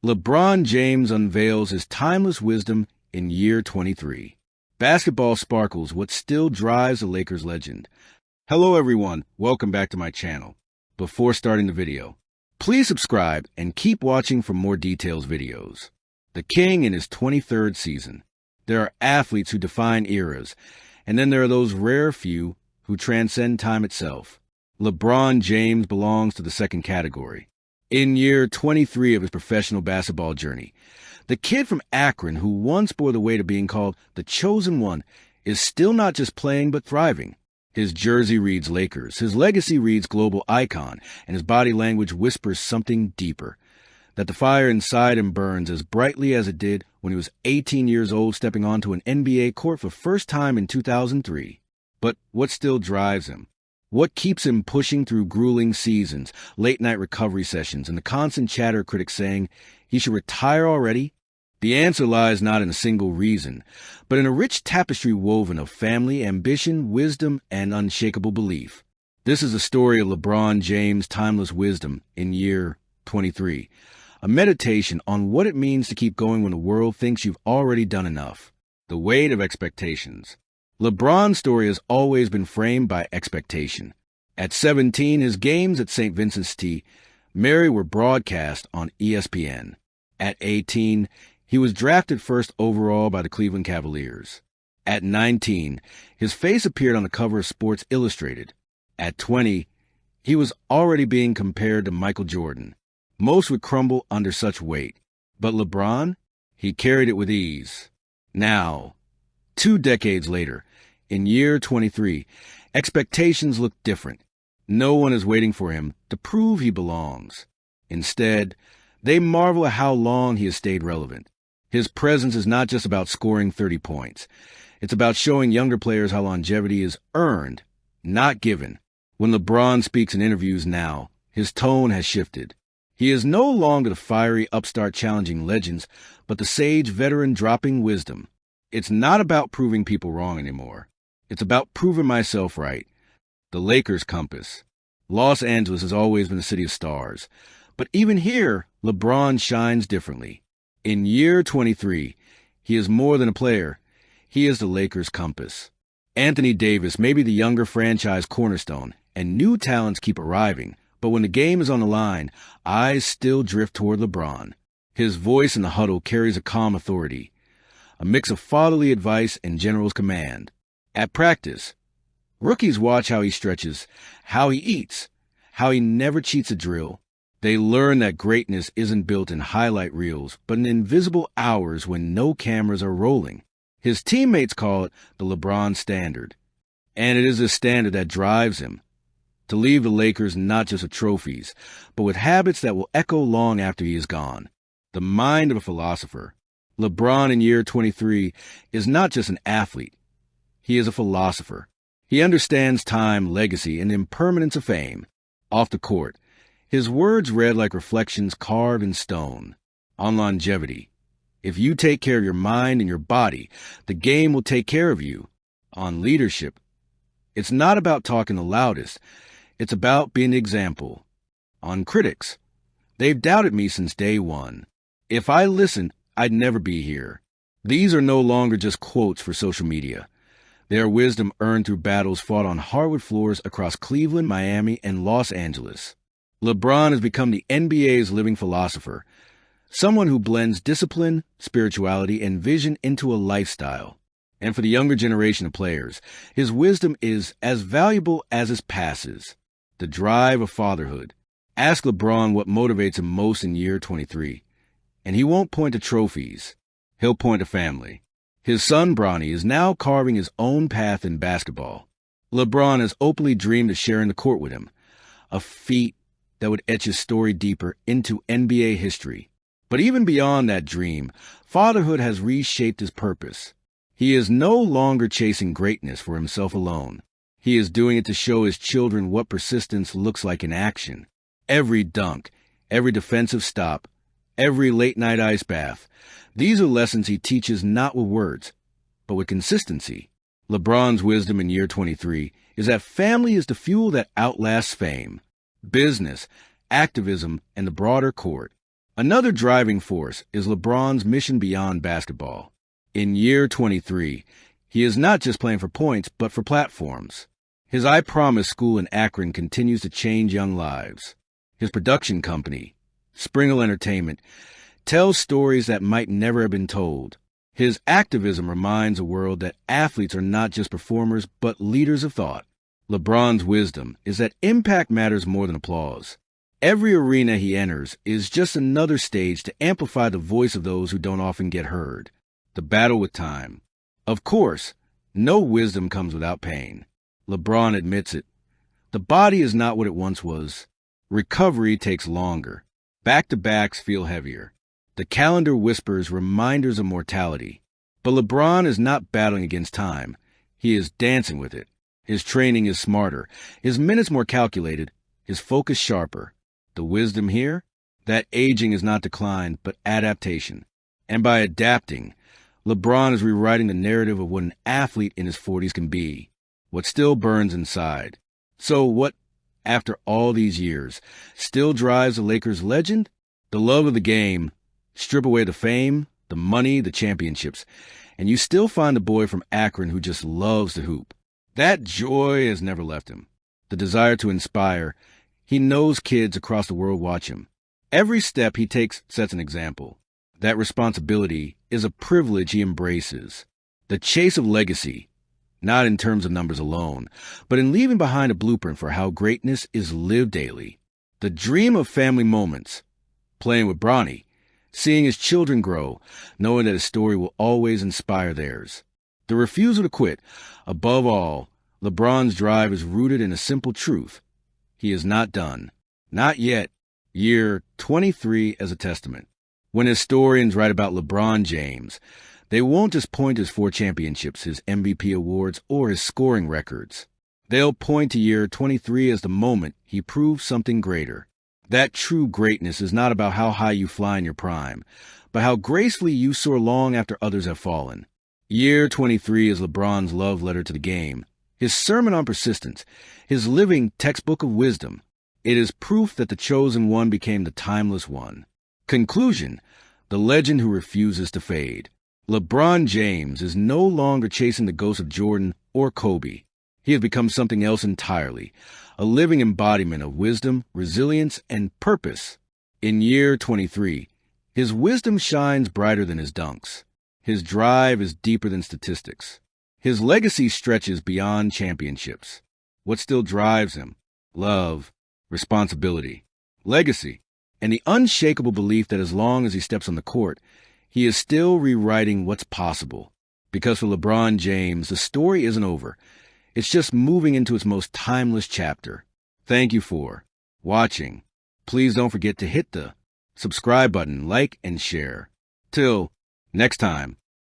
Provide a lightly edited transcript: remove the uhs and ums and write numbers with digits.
LeBron James unveils his timeless wisdom in year 23. Basketball sparkles what still drives the Lakers legend. Hello everyone, welcome back to my channel. Before starting the video, please subscribe and keep watching for more details videos. The King in his 23rd season. There are athletes who define eras, and then there are those rare few who transcend time itself. LeBron James belongs to the second category. In year 23 of his professional basketball journey, the kid from Akron who once bore the weight of being called the chosen one is still not just playing but thriving. His jersey reads Lakers, his legacy reads global icon, and his body language whispers something deeper, that the fire inside him burns as brightly as it did when he was 18 years old stepping onto an NBA court for the first time in 2003. But what still drives him? What keeps him pushing through grueling seasons, late-night recovery sessions, and the constant chatter of critics saying he should retire already? The answer lies not in a single reason, but in a rich tapestry woven of family, ambition, wisdom, and unshakable belief. This is the story of LeBron James' timeless wisdom in year 23, a meditation on what it means to keep going when the world thinks you've already done enough. The weight of expectations. LeBron's story has always been framed by expectation. At 17, his games at St. Vincent's Mary were broadcast on ESPN. At 18, he was drafted first overall by the Cleveland Cavaliers. At 19, his face appeared on the cover of Sports Illustrated. At 20, he was already being compared to Michael Jordan. Most would crumble under such weight. But LeBron, he carried it with ease. Now, 2 decades later, in year 23, expectations look different. No one is waiting for him to prove he belongs. Instead, they marvel at how long he has stayed relevant. His presence is not just about scoring 30 points. It's about showing younger players how longevity is earned, not given. When LeBron speaks in interviews now, his tone has shifted. He is no longer the fiery upstart challenging legends, but the sage veteran dropping wisdom. It's not about proving people wrong anymore. It's about proving myself right. The Lakers' compass. Los Angeles has always been a city of stars. But even here, LeBron shines differently. In year 23, he is more than a player. He is the Lakers' compass. Anthony Davis may be the younger franchise cornerstone, and new talents keep arriving. But when the game is on the line, eyes still drift toward LeBron. His voice in the huddle carries a calm authority, a mix of fatherly advice and general's command. At practice, rookies watch how he stretches, how he eats, how he never cheats a drill. They learn that greatness isn't built in highlight reels, but in invisible hours when no cameras are rolling. His teammates call it the LeBron standard. And it is this standard that drives him to leave the Lakers not just with trophies, but with habits that will echo long after he is gone. The mind of a philosopher. LeBron in year 23 is not just an athlete. He is a philosopher. He understands time, legacy, and impermanence of fame. Off the court, his words read like reflections carved in stone. On longevity, if you take care of your mind and your body, the game will take care of you. On leadership, it's not about talking the loudest. It's about being the example. On critics, they've doubted me since day one. If I listened, I'd never be here. These are no longer just quotes for social media. They are wisdom earned through battles fought on hardwood floors across Cleveland, Miami, and Los Angeles. LeBron has become the NBA's living philosopher, someone who blends discipline, spirituality, and vision into a lifestyle. And for the younger generation of players, his wisdom is as valuable as his passes. The drive of fatherhood. Ask LeBron what motivates him most in year 23. And he won't point to trophies. He'll point to family. His son, Bronny, is now carving his own path in basketball. LeBron has openly dreamed of sharing the court with him, a feat that would etch his story deeper into NBA history. But even beyond that dream, fatherhood has reshaped his purpose. He is no longer chasing greatness for himself alone. He is doing it to show his children what persistence looks like in action. Every dunk, every defensive stop, every late-night ice bath. These are lessons he teaches not with words, but with consistency. LeBron's wisdom in year 23 is that family is the fuel that outlasts fame, business, activism, and the broader court. Another driving force is LeBron's mission beyond basketball. In year 23, he is not just playing for points, but for platforms. His I Promise school in Akron continues to change young lives. His production company, Springle Entertainment, tells stories that might never have been told. His activism reminds the world that athletes are not just performers, but leaders of thought. LeBron's wisdom is that impact matters more than applause. Every arena he enters is just another stage to amplify the voice of those who don't often get heard. The battle with time. Of course, no wisdom comes without pain. LeBron admits it. The body is not what it once was. Recovery takes longer. Back-to-backs feel heavier. The calendar whispers reminders of mortality. But LeBron is not battling against time. He is dancing with it. His training is smarter, his minutes more calculated, his focus sharper. The wisdom here? That aging is not decline, but adaptation. And by adapting, LeBron is rewriting the narrative of what an athlete in his 40s can be, what still burns inside. So what, after all these years, still drives the Lakers' legend? The love of the game. Strip away the fame, the money, the championships, and you still find the boy from Akron who just loves to hoop. That joy has never left him. The desire to inspire. He knows kids across the world watch him. Every step he takes sets an example. That responsibility is a privilege he embraces. The chase of legacy, not in terms of numbers alone, but in leaving behind a blueprint for how greatness is lived daily. The dream of family moments. Playing with Bronny. Seeing his children grow, knowing that his story will always inspire theirs. The refusal to quit. Above all, LeBron's drive is rooted in a simple truth. He is not done. Not yet. Year 23 as a testament. When historians write about LeBron James, they won't just point to his 4 championships, his MVP awards, or his scoring records. They'll point to year 23 as the moment he proved something greater. That true greatness is not about how high you fly in your prime, but how gracefully you soar long after others have fallen. Year 23 is LeBron's love letter to the game, his sermon on persistence, his living textbook of wisdom. It is proof that the chosen one became the timeless one. Conclusion: the legend who refuses to fade. LeBron James is no longer chasing the ghost of Jordan or Kobe. He has become something else entirely, a living embodiment of wisdom, resilience, and purpose. In year 23, his wisdom shines brighter than his dunks. His drive is deeper than statistics. His legacy stretches beyond championships. What still drives him? Love, responsibility, legacy, and the unshakable belief that as long as he steps on the court, he is still rewriting what's possible. Because for LeBron James, the story isn't over. It's just moving into its most timeless chapter. Thank you for watching. Please don't forget to hit the subscribe button, like, and share. Till next time.